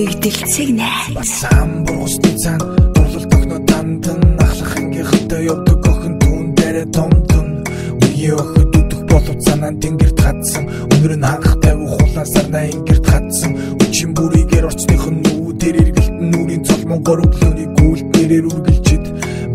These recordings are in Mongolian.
Нэгдэлцэг найз басан бургасны цаан дурлал тохноо тандан ахлах ангийнхтай явдаг охин түүн дээрээ томдон үе охид үдэх болов цаанаа тэнгэрт хатсан өнөр нь хангах тавих хулаасарнаа ингэрт хатсан үчин бүрийгээр орцных нь нүүдээр эргэлтэн нүрийн цолмон горовлооны гүйлт нэрээр үргэлжид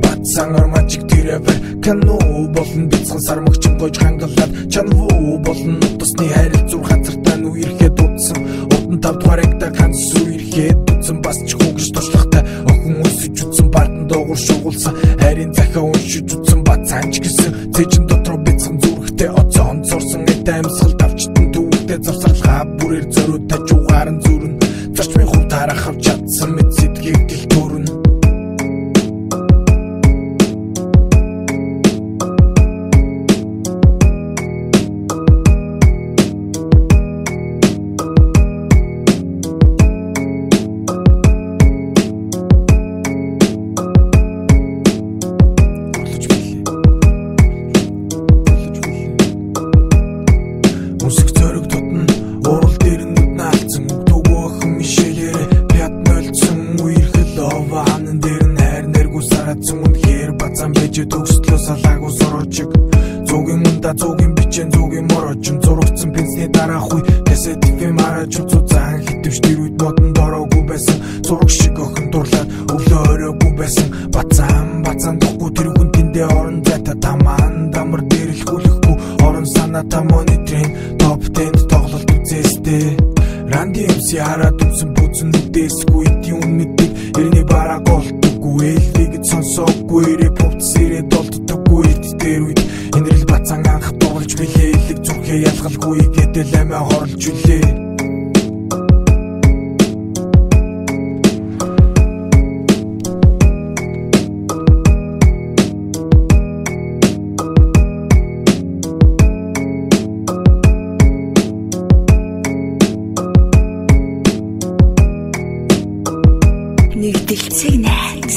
бацсан ормачиг тэрэвэр кано болон бяцхан сармагчин гойж хангалаад чанвуу болон утасны хайрал зур хазартаа нү ирэхэд утсан утан тавдугаар эгдэ ганц сүү ирэхэд утсан бас ч хүүгш тошлохтай охин өсөж утсан бартан доогуур шугуулсан хайрын захаа уншиж утсан бацаанч гэсэн цэжин дотроо бяцхан зүрхтэй оцоо онцорсон эдэ амьсгал давчтан төвөгтэй завсарлага бүрээр зориуд тажуугаар нь зүрэн зарчмын хувь тарах авч чадсан мэд сэтгэг дэл төрөн Үсэг зориг тутна урал дээр нүд наалцсан өгдөг охин мишэлээр пят нөлцсөн үерхэл ова ханан дээр нь хайр нэргүү саратсан үнхээр бацаан бэж төгслөө салаагүй сорочиг зүүгийн мунда зүүгийн бичэн зүүгийн морочим зурагцсан пенсний дараах үе касет фэм араж үзүүцэн хитвч тэр үед модон дороогүй байсан зураг шиг охин дурлаад өглөө ороогүй байсан бацаан дохгүй тэр хүн тэндээ орон зайта тамаан дамар дээр л хүлэхгүй орон санаата мониторинг топ 10 тоглолт үзээстэй ранди эмси хараад үзсэн бүзэн үдээсгүй юм мэддэг эрний бараа голддоггүй элвигд сонсоогүй рэп хувцсэрээ долддоггүй дээр үед энэрл бацаан анх дуурж билээ элэг зүрхээ ялгалгүй гэдэл амиа хорлж үлээ Нэгдэлцэг найз